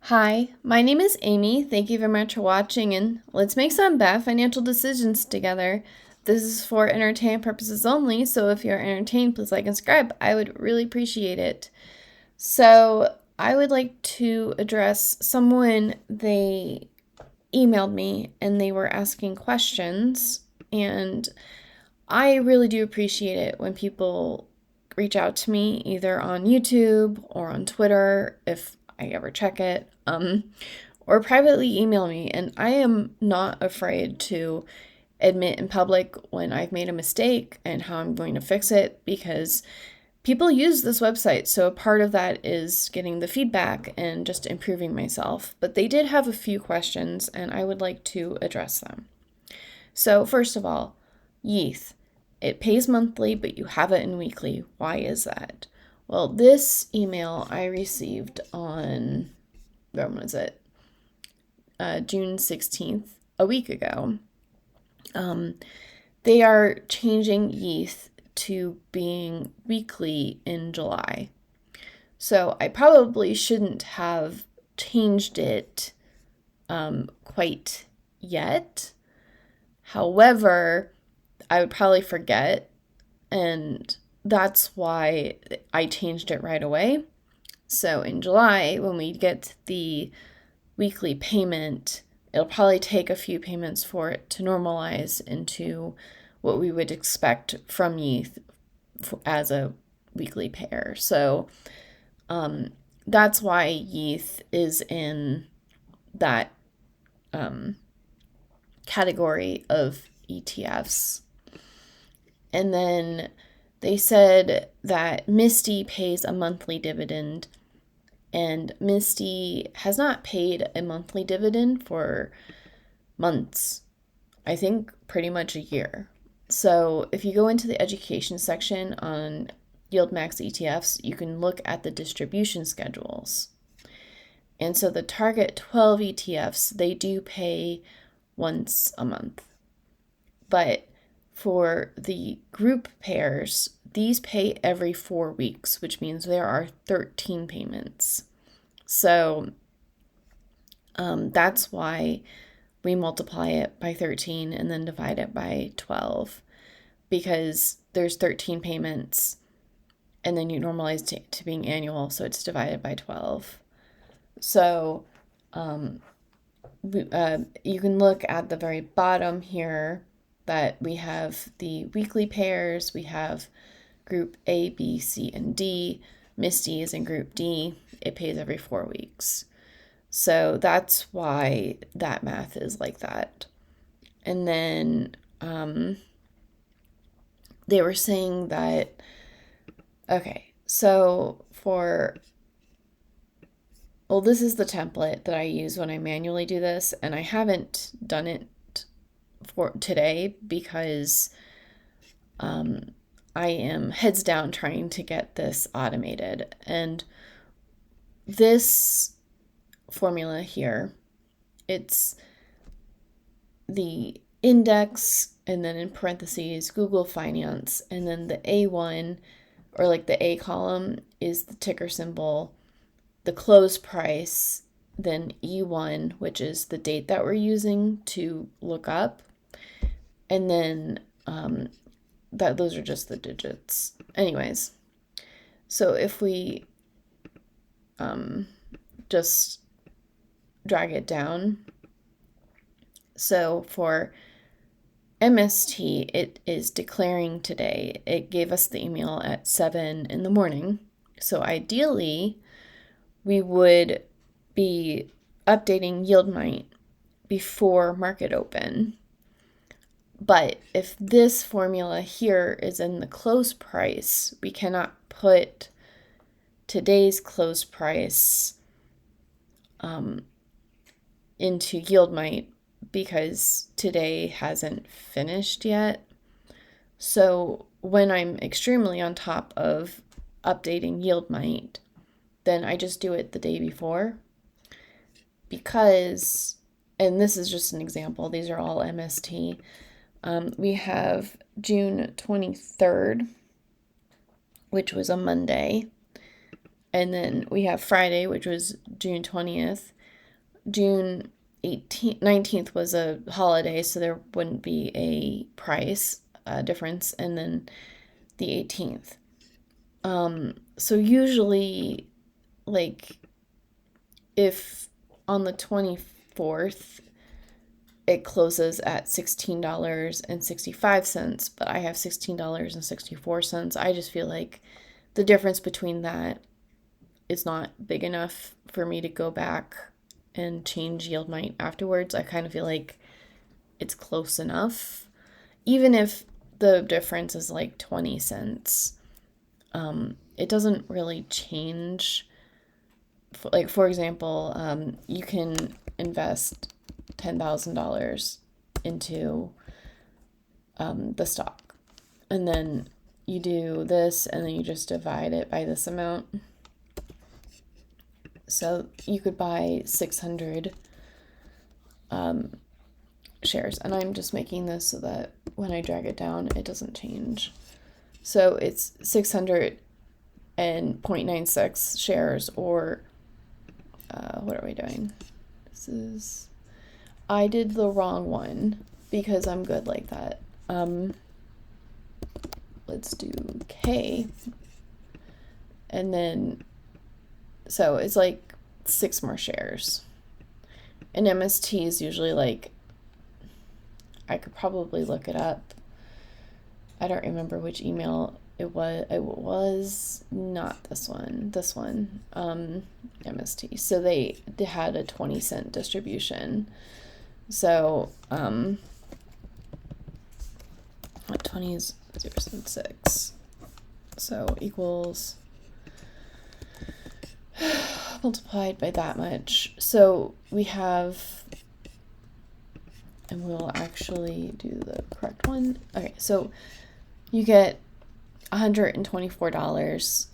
Hi, my name is Amy. Thank you very much for watching, and let's make some bad financial decisions together. This is for entertainment purposes only, so if you're entertained, please like and subscribe. I would really appreciate it. So, I would like to address someone. They emailed me and they were asking questions, and I really do appreciate it when people reach out to me either on YouTube or on Twitter if I ever check it, or privately email me. And I am not afraid to admit in public when I've made a mistake and how I'm going to fix it because people use this website. So a part of that is getting the feedback and just improving myself. But they did have a few questions and I would like to address them. So, first of all, Yeeth. It pays monthly, but you have it in weekly. Why is that? Well, this email I received on, when was it? June 16th, a week ago. They are changing Yeeth to being weekly in July. So I probably shouldn't have changed it quite yet. However, I would probably forget, and that's why I changed it right away. So in July, when we get the weekly payment, it'll probably take a few payments for it to normalize into what we would expect from Yeeth as a weekly pair. So that's why Yeeth is in that category of ETFs. And then they said that Misty pays a monthly dividend, and Misty has not paid a monthly dividend for months. I think pretty much a year. So if you go into the education section on YieldMax ETFs, you can look at the distribution schedules. And so the target 12 ETFs, they do pay once a month. But for the group pairs, these pay every 4 weeks, which means there are 13 payments. So that's why we multiply it by 13 and then divide it by 12, because there's 13 payments and then you normalize to being annual, so it's divided by 12. So you can look at the very bottom here that we have the weekly pairs, we have group A, B, C, and D. Misty is in group D. It pays every 4 weeks. So that's why that math is like that. And then they were saying that, okay, so this is the template that I use when I manually do this, and I haven't done it for today because I am heads down trying to get this automated. And this formula here, it's the index and then in parentheses Google Finance, and then the A1 or like the A column is the ticker symbol, the close price, then E1, which is the date that we're using to look up, and then those are just the digits. Anyways, so if we just drag it down, so for MST, it is declaring today. It gave us the email at 7 in the morning. So ideally, we would be updating YieldMight before market open. But if this formula here is in the close price, we cannot put today's close price into YieldMight because today hasn't finished yet. So when I'm extremely on top of updating YieldMight, then I just do it the day before because, and this is just an example, these are all MST. We have June 23rd, which was a Monday. And then we have Friday, which was June 20th. June 19th was a holiday, so there wouldn't be a price difference, and then the 18th. So usually, like, if on the 24th it closes at $16.65, but I have $16.64, I just feel like the difference between that is not big enough for me to go back and change YieldMight afterwards. I kind of feel like it's close enough. Even if the difference is like 20 cents, it doesn't really change. Like, for example, you can invest $10,000 into the stock, and then you do this, and then you just divide it by this amount. So you could buy 600 shares, and I'm just making this so that when I drag it down, it doesn't change. So it's 600.96 shares, or what are we doing? I did the wrong one because I'm good like that. Let's do K, and then so it's like 6 more shares. And MST is usually like, I could probably look it up. I don't remember which email it was. It was not this one. MST. So they had a 20-cent distribution. So 20 is 0.6. So equals multiplied by that much. So we have, and we'll actually do the correct one. Okay, so you get $124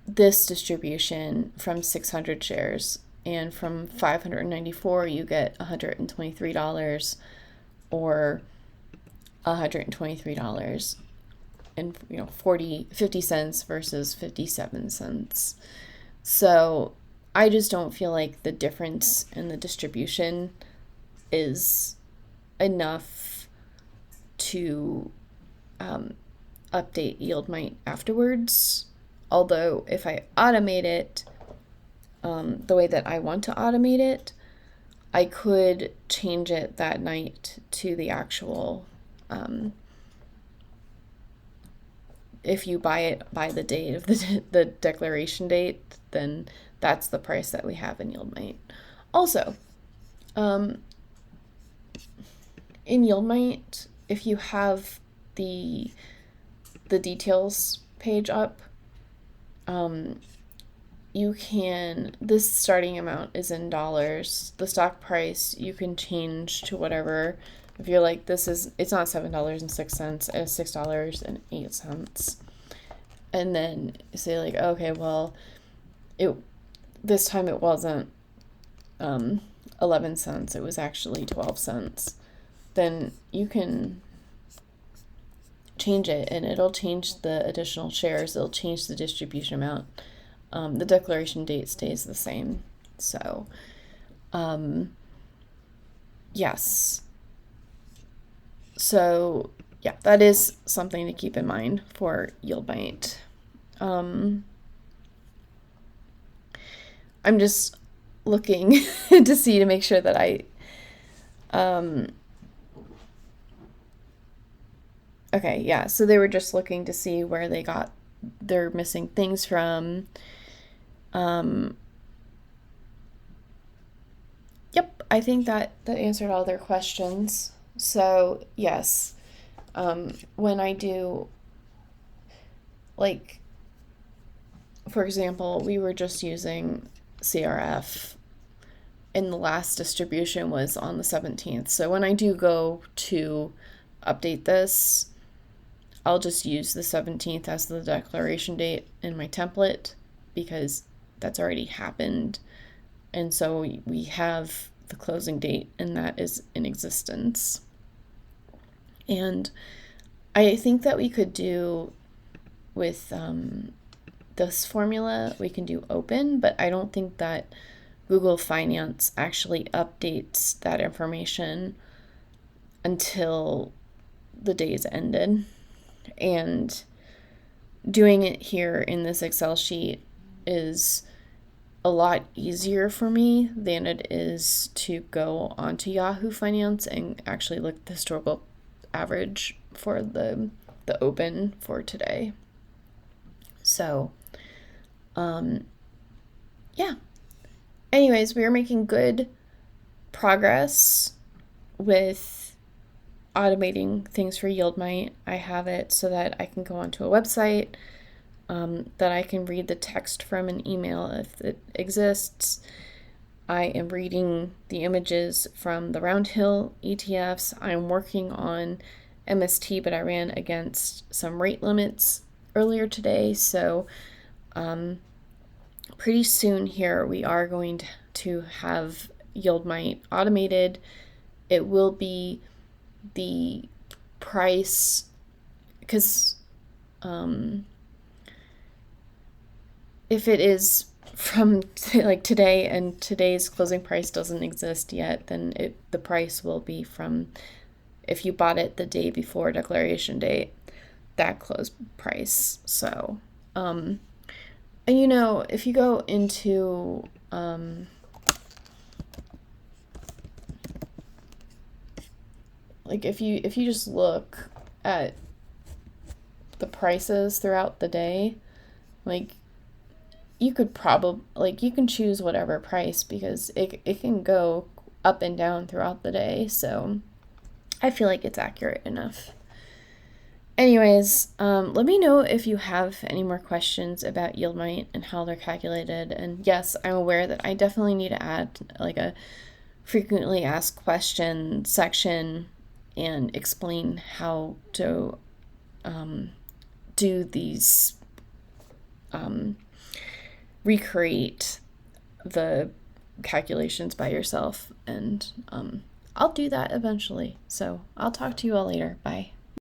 this distribution from 600 shares, and from 594 you get $123, or $123 and 50 cents versus 57 cents. So I just don't feel like the difference in the distribution is enough to update YieldMight afterwards. Although if I automate it the way that I want to automate it, I could change it that night to the actual, if you buy it by the date of the declaration date, then that's the price that we have in YieldMight. Also, in YieldMight, if you have the details page up, you can, this starting amount is in dollars. The stock price you can change to whatever. If you're like, it's not $7.06, it's $6.08. And then say like, okay, well, this time it wasn't 11 cents, it was actually 12 cents. Then you can change it, and it'll change the additional shares. It'll change the distribution amount. The declaration date stays the same. So, yes. So, yeah, that is something to keep in mind for YieldMight. I'm just looking to make sure that I, okay, yeah, so they were just looking to see where they got their missing things from. Yep, I think that answered all their questions. So, yes, when I do, like, for example, we were just using CRF, and the last distribution was on the 17th. So when I do go to update this, I'll just use the 17th as the declaration date in my template, because that's already happened. And so we have the closing date, and that is in existence. And I think that we could do with this formula, we can do open, but I don't think that Google Finance actually updates that information until the day's ended. And doing it here in this Excel sheet is a lot easier for me than it is to go onto Yahoo Finance and actually look at the historical average for the open for today. So, yeah. Anyways, we are making good progress with automating things for YieldMight. I have it so that I can go onto a website, that I can read the text from an email if it exists. I am reading the images from the Roundhill ETFs. I'm working on MST, but I ran against some rate limits earlier today. So pretty soon here we are going to have YieldMight automated. It will be the price, because if it is from like today and today's closing price doesn't exist yet, then the price will be from if you bought it the day before declaration date, that close price. So and if you go into like if you just look at the prices throughout the day, like you could probably, like, you can choose whatever price because it can go up and down throughout the day. So I feel like it's accurate enough. Anyways, let me know if you have any more questions about YieldMight and how they're calculated. And yes, I'm aware that I definitely need to add like a frequently asked question section and explain how to do these, recreate the calculations by yourself. And I'll do that eventually. So I'll talk to you all later. Bye.